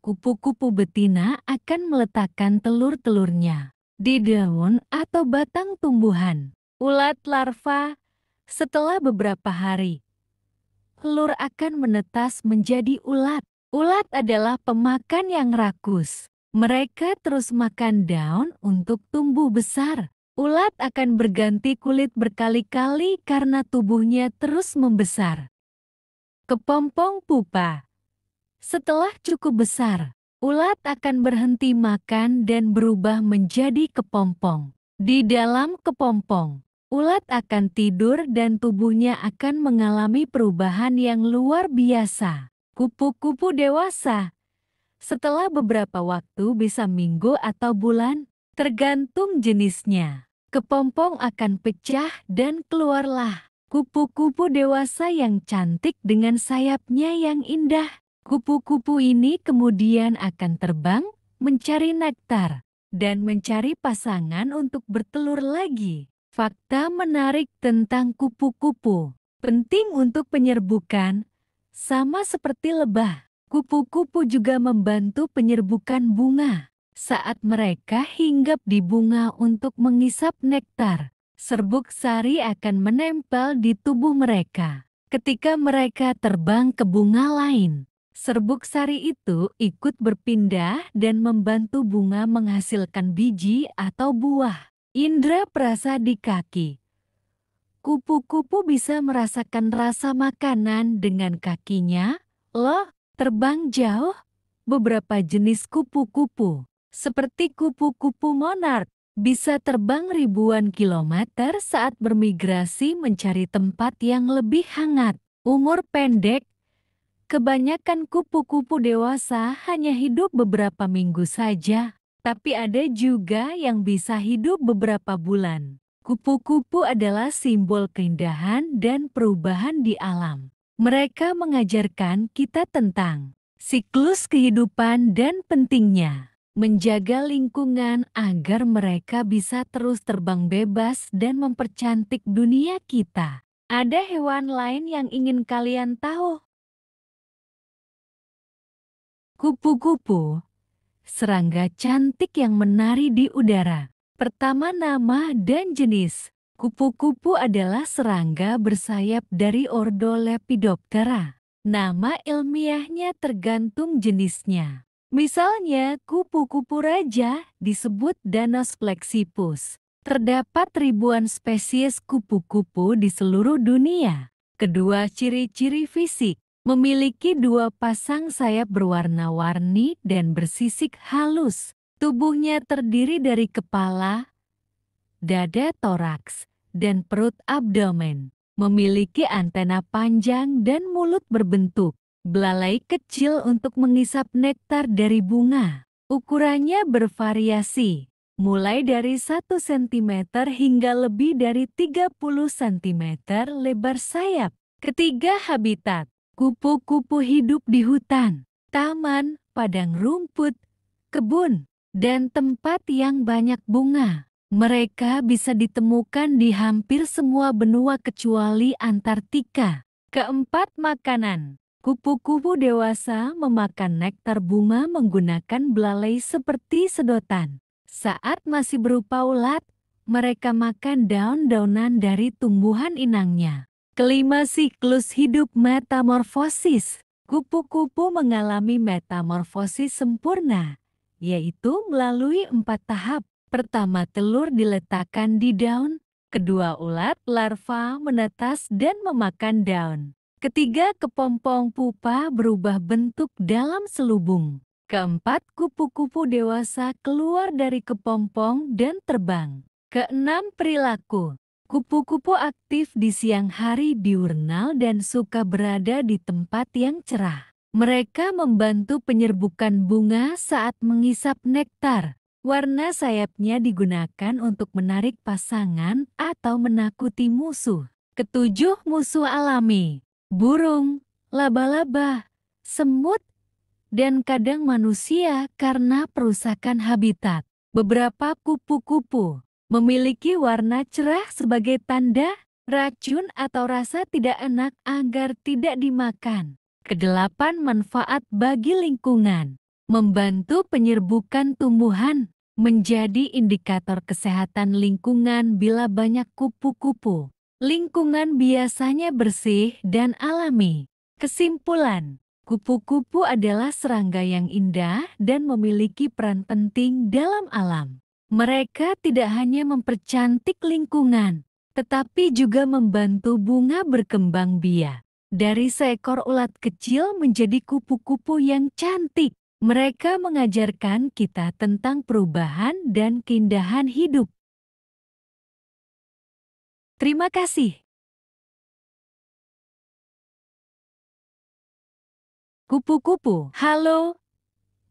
Kupu-kupu betina akan meletakkan telur-telurnya di daun atau batang tumbuhan. Ulat larva. Setelah beberapa hari, telur akan menetas menjadi ulat. Ulat adalah pemakan yang rakus. Mereka terus makan daun untuk tumbuh besar. Ulat akan berganti kulit berkali-kali karena tubuhnya terus membesar. Kepompong pupa. Setelah cukup besar, ulat akan berhenti makan dan berubah menjadi kepompong. Di dalam kepompong, ulat akan tidur dan tubuhnya akan mengalami perubahan yang luar biasa. Kupu-kupu dewasa. Setelah beberapa waktu bisa minggu atau bulan, tergantung jenisnya. Kepompong akan pecah dan keluarlah kupu-kupu dewasa yang cantik dengan sayapnya yang indah. Kupu-kupu ini kemudian akan terbang, mencari nektar, dan mencari pasangan untuk bertelur lagi. Fakta menarik tentang kupu-kupu. Penting untuk penyerbukan, sama seperti lebah. Kupu-kupu juga membantu penyerbukan bunga. Saat mereka hinggap di bunga untuk mengisap nektar, serbuk sari akan menempel di tubuh mereka. Ketika mereka terbang ke bunga lain, serbuk sari itu ikut berpindah dan membantu bunga menghasilkan biji atau buah. Indra perasa di kaki. Kupu-kupu bisa merasakan rasa makanan dengan kakinya, loh, terbang jauh. Beberapa jenis kupu-kupu, seperti kupu-kupu monark, bisa terbang ribuan kilometer saat bermigrasi mencari tempat yang lebih hangat. Umur pendek, kebanyakan kupu-kupu dewasa hanya hidup beberapa minggu saja, tapi ada juga yang bisa hidup beberapa bulan. Kupu-kupu adalah simbol keindahan dan perubahan di alam. Mereka mengajarkan kita tentang siklus kehidupan dan pentingnya menjaga lingkungan agar mereka bisa terus terbang bebas dan mempercantik dunia kita. Ada hewan lain yang ingin kalian tahu? Kupu-kupu, serangga cantik yang menari di udara. Pertama, nama dan jenis. Kupu-kupu adalah serangga bersayap dari ordo Lepidoptera. Nama ilmiahnya tergantung jenisnya. Misalnya, kupu-kupu raja disebut Danos flexipus. Terdapat ribuan spesies kupu-kupu di seluruh dunia. Kedua, ciri-ciri fisik. Memiliki dua pasang sayap berwarna-warni dan bersisik halus. Tubuhnya terdiri dari kepala, dada toraks, dan perut abdomen. Memiliki antena panjang dan mulut berbentuk belalai kecil untuk mengisap nektar dari bunga. Ukurannya bervariasi, mulai dari 1 cm hingga lebih dari 30 cm lebar sayap. Ketiga, habitat. Kupu-kupu hidup di hutan, taman, padang rumput, kebun, dan tempat yang banyak bunga. Mereka bisa ditemukan di hampir semua benua kecuali Antartika. Keempat, makanan. Kupu-kupu dewasa memakan nektar bunga menggunakan belalai seperti sedotan. Saat masih berupa ulat, mereka makan daun-daunan dari tumbuhan inangnya. Kelima, siklus hidup metamorfosis. Kupu-kupu mengalami metamorfosis sempurna, yaitu melalui 4 tahap. Pertama, telur diletakkan di daun. Kedua, ulat larva menetas dan memakan daun. Ketiga, kepompong pupa berubah bentuk dalam selubung. Keempat, kupu-kupu dewasa keluar dari kepompong dan terbang. Keenam, perilaku. Kupu-kupu aktif di siang hari, diurnal dan suka berada di tempat yang cerah. Mereka membantu penyerbukan bunga saat mengisap nektar. Warna sayapnya digunakan untuk menarik pasangan atau menakuti musuh. Ketujuh, musuh alami. Burung, laba-laba, semut, dan kadang manusia karena perusakan habitat. Beberapa kupu-kupu memiliki warna cerah sebagai tanda racun atau rasa tidak enak agar tidak dimakan. Kedelapan, manfaat bagi lingkungan. Membantu penyerbukan tumbuhan, menjadi indikator kesehatan lingkungan bila banyak kupu-kupu. Lingkungan biasanya bersih dan alami. Kesimpulan, kupu-kupu adalah serangga yang indah dan memiliki peran penting dalam alam. Mereka tidak hanya mempercantik lingkungan, tetapi juga membantu bunga berkembang biak. Dari seekor ulat kecil menjadi kupu-kupu yang cantik, mereka mengajarkan kita tentang perubahan dan keindahan hidup. Terima kasih. Kupu-kupu. Halo,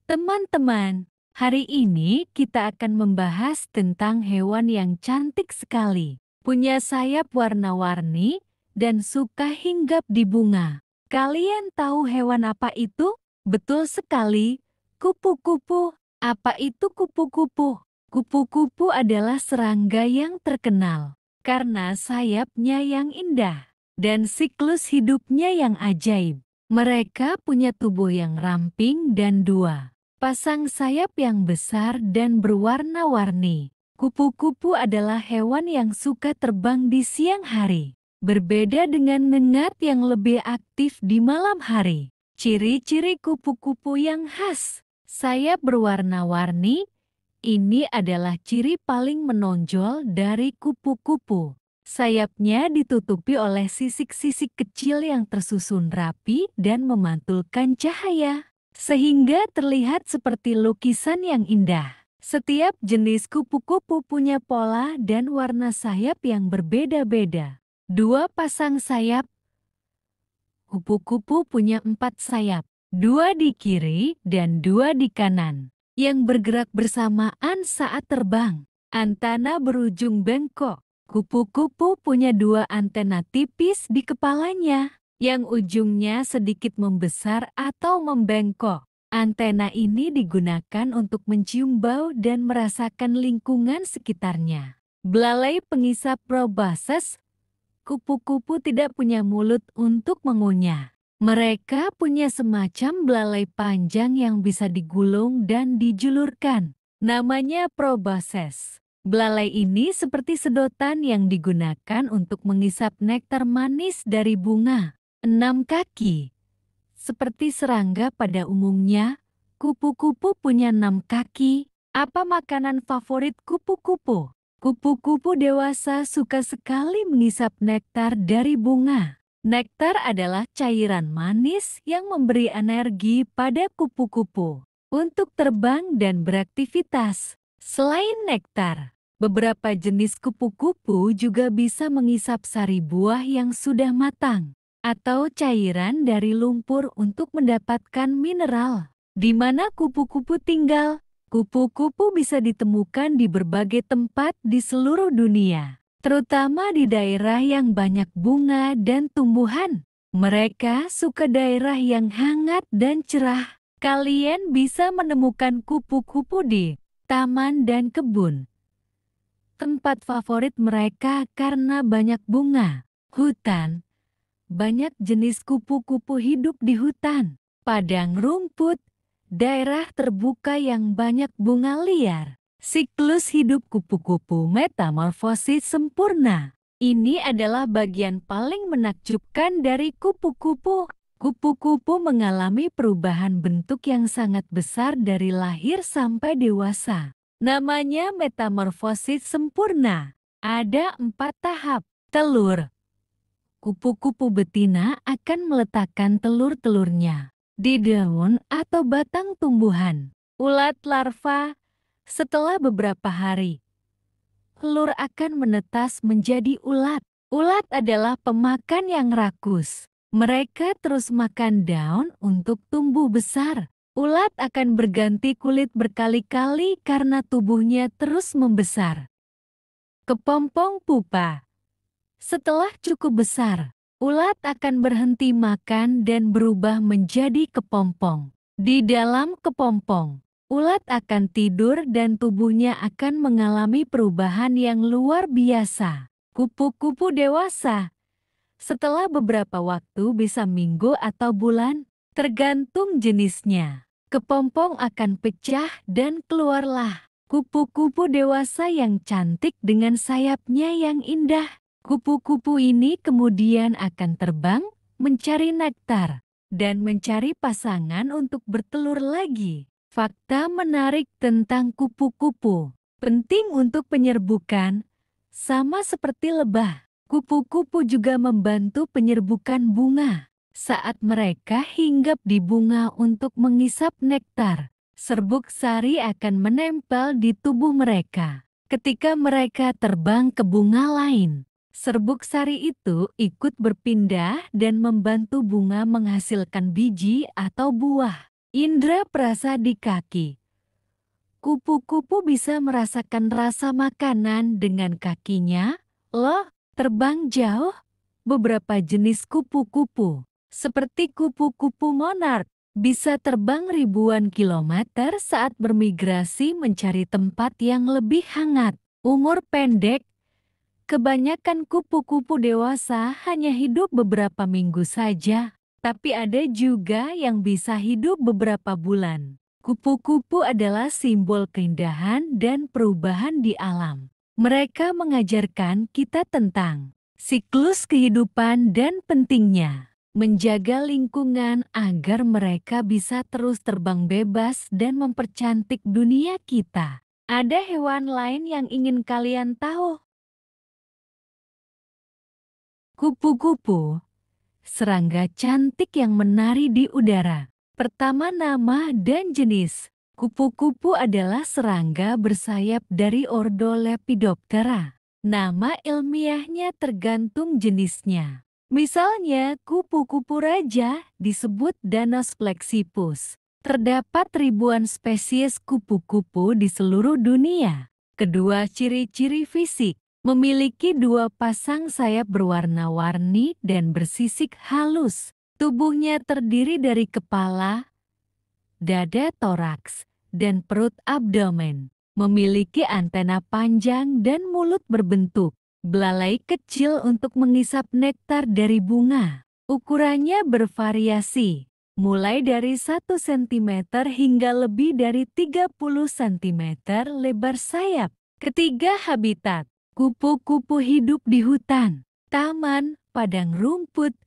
teman-teman. Hari ini kita akan membahas tentang hewan yang cantik sekali, punya sayap warna-warni, dan suka hinggap di bunga. Kalian tahu hewan apa itu? Betul sekali, kupu-kupu. Apa itu kupu-kupu? Kupu-kupu adalah serangga yang terkenal karena sayapnya yang indah dan siklus hidupnya yang ajaib. Mereka punya tubuh yang ramping dan dua pasang sayap yang besar dan berwarna-warni. Kupu-kupu adalah hewan yang suka terbang di siang hari. Berbeda dengan ngengat yang lebih aktif di malam hari. Ciri-ciri kupu-kupu yang khas. Sayap berwarna-warni. Ini adalah ciri paling menonjol dari kupu-kupu. Sayapnya ditutupi oleh sisik-sisik kecil yang tersusun rapi dan memantulkan cahaya, sehingga terlihat seperti lukisan yang indah. Setiap jenis kupu-kupu punya pola dan warna sayap yang berbeda-beda. Dua pasang sayap. Kupu-kupu punya 4 sayap, 2 di kiri dan 2 di kanan, yang bergerak bersamaan saat terbang. Antena berujung bengkok. Kupu-kupu punya 2 antena tipis di kepalanya, yang ujungnya sedikit membesar atau membengkok. Antena ini digunakan untuk mencium bau dan merasakan lingkungan sekitarnya. Belalai pengisap proboscis. Kupu-kupu tidak punya mulut untuk mengunyah. Mereka punya semacam belalai panjang yang bisa digulung dan dijulurkan. Namanya proboscis. Belalai ini seperti sedotan yang digunakan untuk mengisap nektar manis dari bunga. 6 kaki. Seperti serangga pada umumnya, kupu-kupu punya 6 kaki. Apa makanan favorit kupu-kupu? Kupu-kupu dewasa suka sekali mengisap nektar dari bunga. Nektar adalah cairan manis yang memberi energi pada kupu-kupu untuk terbang dan beraktivitas. Selain nektar, beberapa jenis kupu-kupu juga bisa mengisap sari buah yang sudah matang atau cairan dari lumpur untuk mendapatkan mineral. Di mana kupu-kupu tinggal? Kupu-kupu bisa ditemukan di berbagai tempat di seluruh dunia, terutama di daerah yang banyak bunga dan tumbuhan. Mereka suka daerah yang hangat dan cerah. Kalian bisa menemukan kupu-kupu di taman dan kebun. Tempat favorit mereka karena banyak bunga. Hutan. Banyak jenis kupu-kupu hidup di hutan. Padang rumput. Daerah terbuka yang banyak bunga liar. Siklus hidup kupu-kupu metamorfosis sempurna. Ini adalah bagian paling menakjubkan dari kupu-kupu. Kupu-kupu mengalami perubahan bentuk yang sangat besar dari lahir sampai dewasa. Namanya metamorfosis sempurna. Ada 4 tahap. Telur. Kupu-kupu betina akan meletakkan telur-telurnya di daun atau batang tumbuhan. Ulat larva. Setelah beberapa hari, telur akan menetas menjadi ulat. Ulat adalah pemakan yang rakus. Mereka terus makan daun untuk tumbuh besar. Ulat akan berganti kulit berkali-kali karena tubuhnya terus membesar. Kepompong pupa. Setelah cukup besar, ulat akan berhenti makan dan berubah menjadi kepompong. Di dalam kepompong, ulat akan tidur dan tubuhnya akan mengalami perubahan yang luar biasa. Kupu-kupu dewasa. Setelah beberapa waktu bisa minggu atau bulan, tergantung jenisnya. Kepompong akan pecah dan keluarlah kupu-kupu dewasa yang cantik dengan sayapnya yang indah. Kupu-kupu ini kemudian akan terbang, mencari nektar, dan mencari pasangan untuk bertelur lagi. Fakta menarik tentang kupu-kupu. Penting untuk penyerbukan, sama seperti lebah. Kupu-kupu juga membantu penyerbukan bunga. Saat mereka hinggap di bunga untuk mengisap nektar, serbuk sari akan menempel di tubuh mereka. Ketika mereka terbang ke bunga lain, serbuk sari itu ikut berpindah dan membantu bunga menghasilkan biji atau buah. Indra perasa di kaki. Kupu-kupu bisa merasakan rasa makanan dengan kakinya. Loh, terbang jauh. Beberapa jenis kupu-kupu, seperti kupu-kupu monark, bisa terbang ribuan kilometer saat bermigrasi mencari tempat yang lebih hangat. Umur pendek. Kebanyakan kupu-kupu dewasa hanya hidup beberapa minggu saja, tapi ada juga yang bisa hidup beberapa bulan. Kupu-kupu adalah simbol keindahan dan perubahan di alam. Mereka mengajarkan kita tentang siklus kehidupan dan pentingnya menjaga lingkungan agar mereka bisa terus terbang bebas dan mempercantik dunia kita. Ada hewan lain yang ingin kalian tahu? Kupu-kupu, serangga cantik yang menari di udara. Pertama, nama dan jenis. Kupu-kupu adalah serangga bersayap dari ordo Lepidoptera. Nama ilmiahnya tergantung jenisnya. Misalnya, kupu-kupu raja disebut Danos flexipus. Terdapat ribuan spesies kupu-kupu di seluruh dunia. Kedua, ciri-ciri fisik. Memiliki dua pasang sayap berwarna-warni dan bersisik halus. Tubuhnya terdiri dari kepala, dada toraks, dan perut abdomen. Memiliki antena panjang dan mulut berbentuk belalai kecil untuk mengisap nektar dari bunga. Ukurannya bervariasi, mulai dari 1 cm hingga lebih dari 30 cm lebar sayap. Ketiga, habitat. Kupu-kupu hidup di hutan, taman, padang rumput,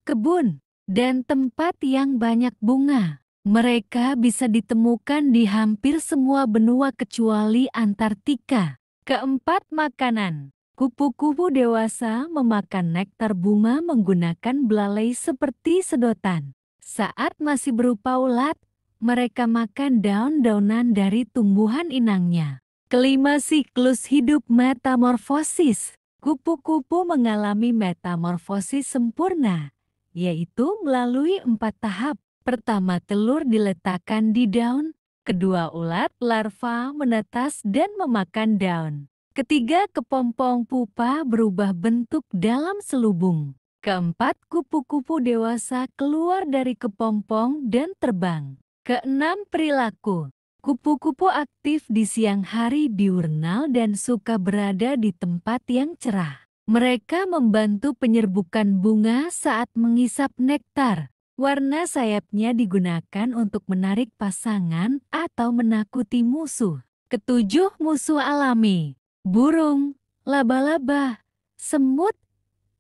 kebun, dan tempat yang banyak bunga. Mereka bisa ditemukan di hampir semua benua kecuali Antartika. Keempat, makanan. Kupu-kupu dewasa memakan nektar bunga menggunakan belalai seperti sedotan. Saat masih berupa ulat, mereka makan daun-daunan dari tumbuhan inangnya. Kelima, siklus hidup metamorfosis. Kupu-kupu mengalami metamorfosis sempurna, yaitu melalui 4 tahap. Pertama, telur diletakkan di daun. Kedua, ulat larva menetas dan memakan daun. Ketiga, kepompong pupa berubah bentuk dalam selubung. Keempat, kupu-kupu dewasa keluar dari kepompong dan terbang. Keenam, perilaku. Kupu-kupu aktif di siang hari, diurnal dan suka berada di tempat yang cerah. Mereka membantu penyerbukan bunga saat mengisap nektar. Warna sayapnya digunakan untuk menarik pasangan atau menakuti musuh. Ketujuh, musuh alami. Burung, laba-laba, semut,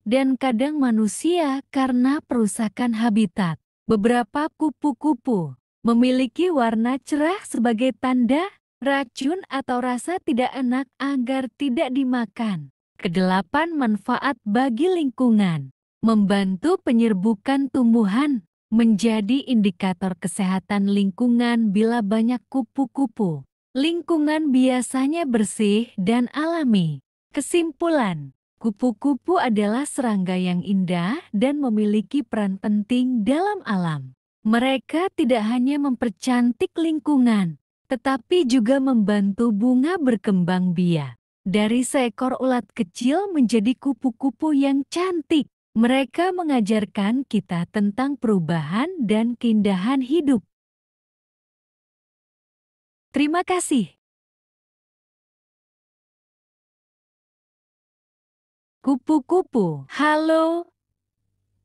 dan kadang manusia karena perusakan habitat. Beberapa kupu-kupu memiliki warna cerah sebagai tanda racun atau rasa tidak enak agar tidak dimakan. Kedelapan, manfaat bagi lingkungan. Membantu penyerbukan tumbuhan, menjadi indikator kesehatan lingkungan bila banyak kupu-kupu. Lingkungan biasanya bersih dan alami. Kesimpulan, kupu-kupu adalah serangga yang indah dan memiliki peran penting dalam alam. Mereka tidak hanya mempercantik lingkungan, tetapi juga membantu bunga berkembang biak. Dari seekor ulat kecil menjadi kupu-kupu yang cantik, mereka mengajarkan kita tentang perubahan dan keindahan hidup. Terima kasih. Kupu-kupu. Halo,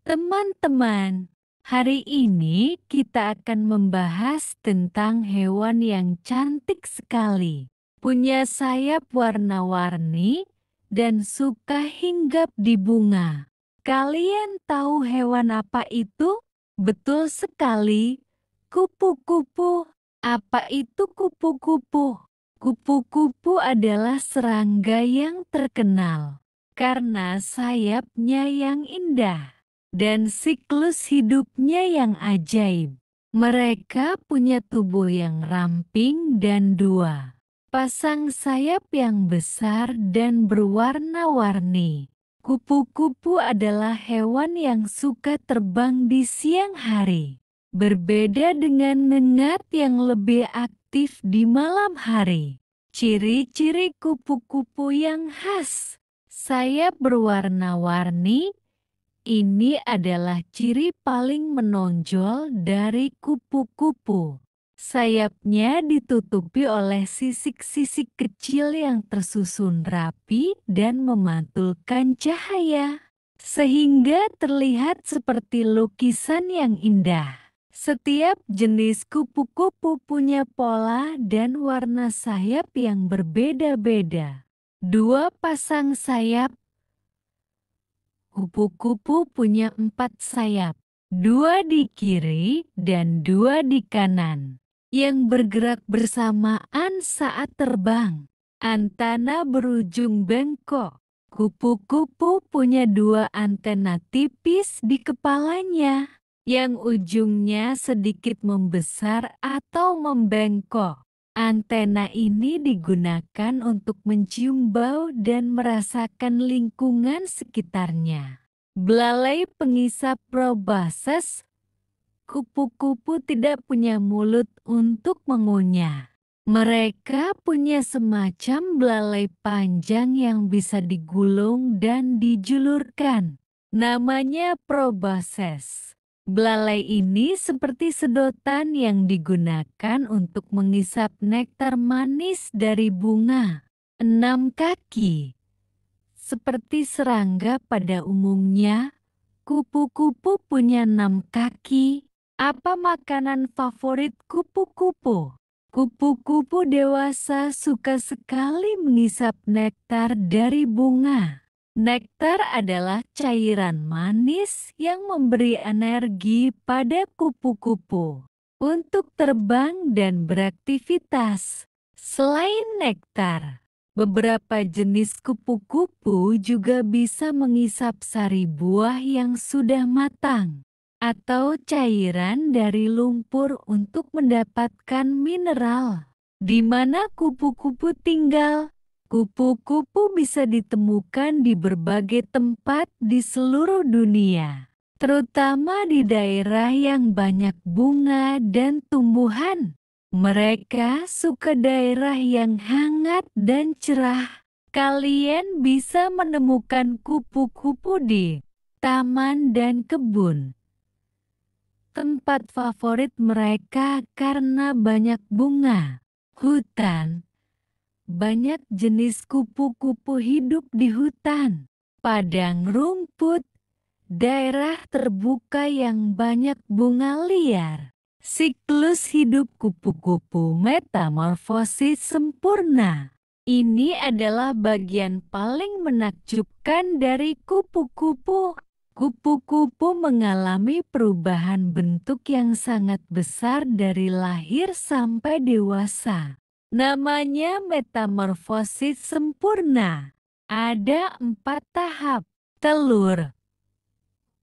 teman-teman. Hari ini kita akan membahas tentang hewan yang cantik sekali. Punya sayap warna-warni dan suka hinggap di bunga. Kalian tahu hewan apa itu? Betul sekali, kupu-kupu. Apa itu kupu-kupu? Kupu-kupu adalah serangga yang terkenal karena sayapnya yang indah dan siklus hidupnya yang ajaib. Mereka punya tubuh yang ramping dan dua pasang sayap yang besar dan berwarna-warni. Kupu-kupu adalah hewan yang suka terbang di siang hari. Berbeda dengan nengat yang lebih aktif di malam hari. Ciri-ciri kupu-kupu yang khas. Sayap berwarna-warni. Ini adalah ciri paling menonjol dari kupu-kupu. Sayapnya ditutupi oleh sisik-sisik kecil yang tersusun rapi dan memantulkan cahaya, sehingga terlihat seperti lukisan yang indah. Setiap jenis kupu-kupu punya pola dan warna sayap yang berbeda-beda. Dua pasang sayap. Kupu-kupu punya 4 sayap, 2 di kiri dan 2 di kanan, yang bergerak bersamaan saat terbang. Antana berujung bengkok. Kupu-kupu punya dua antena tipis di kepalanya, yang ujungnya sedikit membesar atau membengkok. Antena ini digunakan untuk mencium bau dan merasakan lingkungan sekitarnya. Belalai pengisap proboscis. Kupu-kupu tidak punya mulut untuk mengunyah. Mereka punya semacam belalai panjang yang bisa digulung dan dijulurkan. Namanya proboscis. Belalai ini seperti sedotan yang digunakan untuk mengisap nektar manis dari bunga. 6 kaki. Seperti serangga pada umumnya, kupu-kupu punya 6 kaki. Apa makanan favorit kupu-kupu? Kupu-kupu dewasa suka sekali mengisap nektar dari bunga. Nektar adalah cairan manis yang memberi energi pada kupu-kupu untuk terbang dan beraktivitas. Selain nektar, beberapa jenis kupu-kupu juga bisa mengisap sari buah yang sudah matang atau cairan dari lumpur untuk mendapatkan mineral. Di mana kupu-kupu tinggal? Kupu-kupu bisa ditemukan di berbagai tempat di seluruh dunia, terutama di daerah yang banyak bunga dan tumbuhan. Mereka suka daerah yang hangat dan cerah. Kalian bisa menemukan kupu-kupu di taman dan kebun. Tempat favorit mereka karena banyak bunga. Hutan. Banyak jenis kupu-kupu hidup di hutan. Padang rumput. Daerah terbuka yang banyak bunga liar. Siklus hidup kupu-kupu metamorfosis sempurna. Ini adalah bagian paling menakjubkan dari kupu-kupu. Kupu-kupu mengalami perubahan bentuk yang sangat besar dari lahir sampai dewasa. Namanya metamorfosis sempurna. Ada 4 tahap. Telur.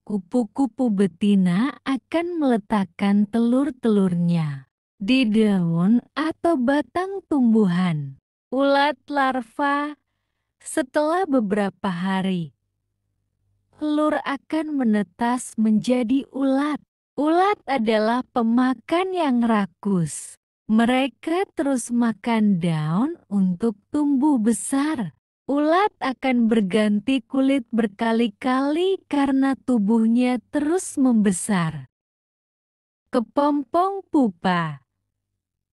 Kupu-kupu betina akan meletakkan telur-telurnya di daun atau batang tumbuhan. Ulat larva. Setelah beberapa hari, telur akan menetas menjadi ulat. Ulat adalah pemakan yang rakus. Mereka terus makan daun untuk tumbuh besar. Ulat akan berganti kulit berkali-kali karena tubuhnya terus membesar. Kepompong pupa.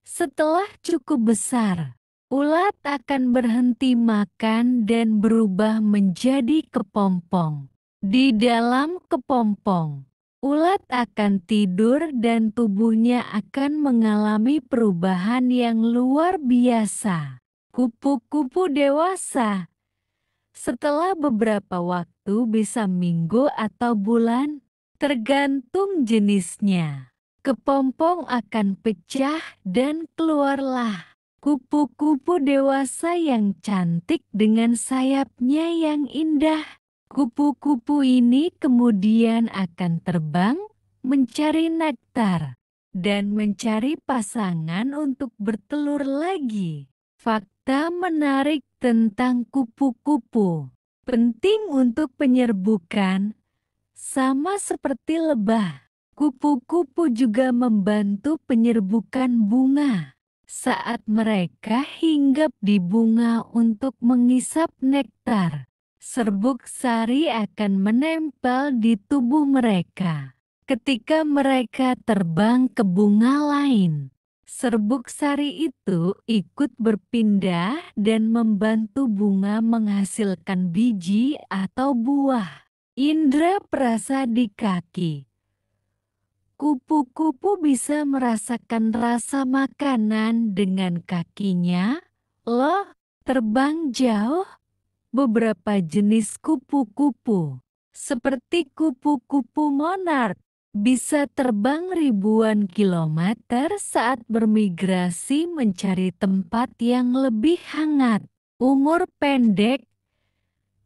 Setelah cukup besar, ulat akan berhenti makan dan berubah menjadi kepompong. Di dalam kepompong, ulat akan tidur dan tubuhnya akan mengalami perubahan yang luar biasa. Kupu-kupu dewasa. Setelah beberapa waktu bisa minggu atau bulan, tergantung jenisnya. Kepompong akan pecah dan keluarlah kupu-kupu dewasa yang cantik dengan sayapnya yang indah. Kupu-kupu ini kemudian akan terbang, mencari nektar, dan mencari pasangan untuk bertelur lagi. Fakta menarik tentang kupu-kupu. Penting untuk penyerbukan. Sama seperti lebah, kupu-kupu juga membantu penyerbukan bunga. Saat mereka hinggap di bunga untuk mengisap nektar, serbuk sari akan menempel di tubuh mereka. Ketika mereka terbang ke bunga lain, serbuk sari itu ikut berpindah dan membantu bunga menghasilkan biji atau buah. Indra perasa di kaki. Kupu-kupu bisa merasakan rasa makanan dengan kakinya. Loh, terbang jauh. Beberapa jenis kupu-kupu, seperti kupu-kupu monark, bisa terbang ribuan kilometer saat bermigrasi mencari tempat yang lebih hangat. Umur pendek.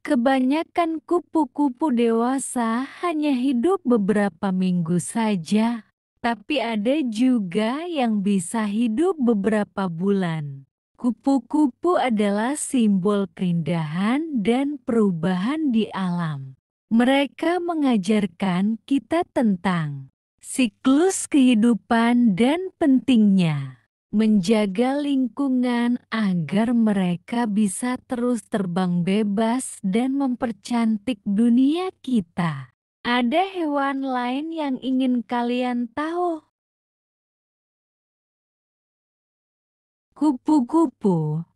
Kebanyakan kupu-kupu dewasa hanya hidup beberapa minggu saja, tapi ada juga yang bisa hidup beberapa bulan. Kupu-kupu adalah simbol keindahan dan perubahan di alam. Mereka mengajarkan kita tentang siklus kehidupan dan pentingnya menjaga lingkungan agar mereka bisa terus terbang bebas dan mempercantik dunia kita. Ada hewan lain yang ingin kalian tahu? Kupu-kupu,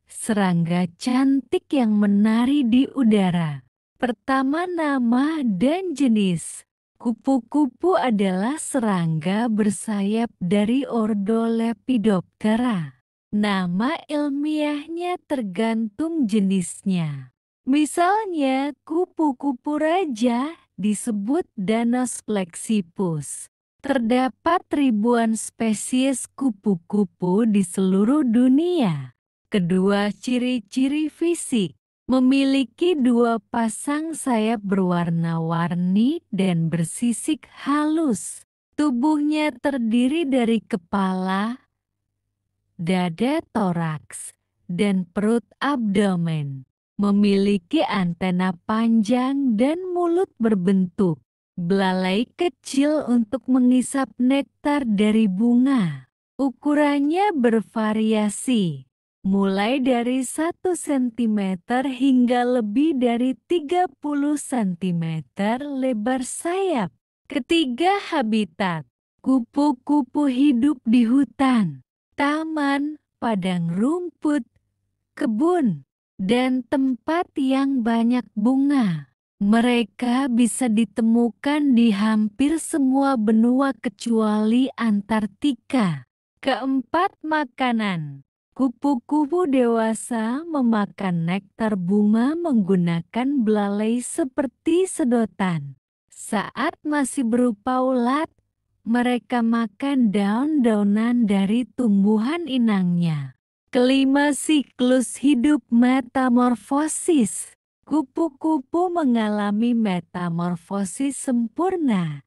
serangga cantik yang menari di udara. Pertama, nama dan jenis. Kupu-kupu adalah serangga bersayap dari ordo Lepidoptera. Nama ilmiahnya tergantung jenisnya. Misalnya, kupu-kupu raja disebut Danos flexipus. Terdapat ribuan spesies kupu-kupu di seluruh dunia. Kedua ciri-ciri fisik, memiliki dua pasang sayap berwarna-warni dan bersisik halus. Tubuhnya terdiri dari kepala, dada toraks, dan perut abdomen. Memiliki antena panjang dan mulut berbentuk belalai kecil untuk mengisap nektar dari bunga. Ukurannya bervariasi, mulai dari 1 cm hingga lebih dari 30 cm lebar sayap. Ketiga, habitat. Kupu-kupu hidup di hutan, taman, padang rumput, kebun, dan tempat yang banyak bunga. Mereka bisa ditemukan di hampir semua benua kecuali Antartika. Keempat, makanan. Kupu-kupu dewasa memakan nektar bunga menggunakan belalai seperti sedotan. Saat masih berupa ulat, mereka makan daun-daunan dari tumbuhan inangnya. Kelima, siklus hidup metamorfosis. Kupu-kupu mengalami metamorfosis sempurna,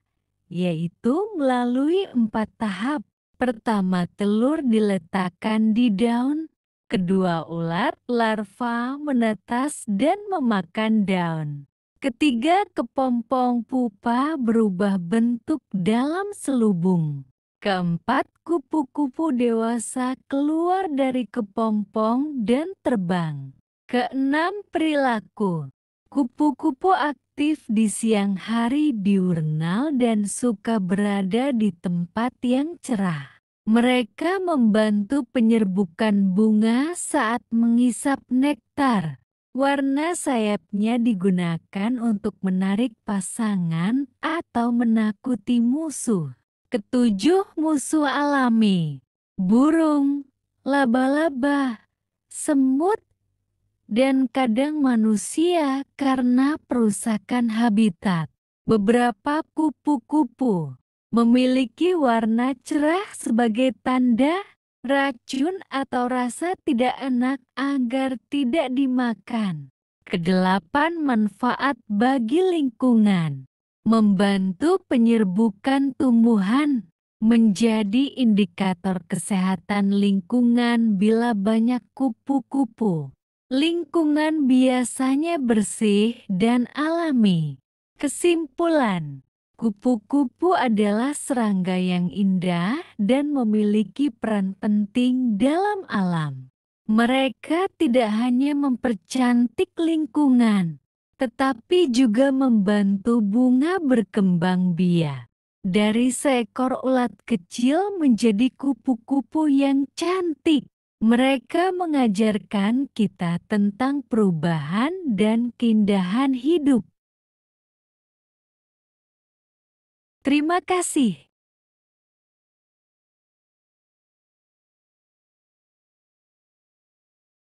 yaitu melalui 4 tahap. Pertama, telur diletakkan di daun. Kedua, ulat larva menetas dan memakan daun. Ketiga, kepompong pupa berubah bentuk dalam selubung. Keempat, kupu-kupu dewasa keluar dari kepompong dan terbang. Keenam, perilaku. Kupu-kupu aktif di siang hari, diurnal dan suka berada di tempat yang cerah. Mereka membantu penyerbukan bunga saat mengisap nektar. Warna sayapnya digunakan untuk menarik pasangan atau menakuti musuh. Ketujuh, musuh alami. Burung, laba-laba, semut, dan kadang manusia karena perusakan habitat. Beberapa kupu-kupu memiliki warna cerah sebagai tanda racun atau rasa tidak enak agar tidak dimakan. Kedelapan, manfaat bagi lingkungan. Membantu penyerbukan tumbuhan, menjadi indikator kesehatan lingkungan bila banyak kupu-kupu. Lingkungan biasanya bersih dan alami. Kesimpulan, kupu-kupu adalah serangga yang indah dan memiliki peran penting dalam alam. Mereka tidak hanya mempercantik lingkungan, tetapi juga membantu bunga berkembang biak. Dari seekor ulat kecil menjadi kupu-kupu yang cantik. Mereka mengajarkan kita tentang perubahan dan keindahan hidup. Terima kasih.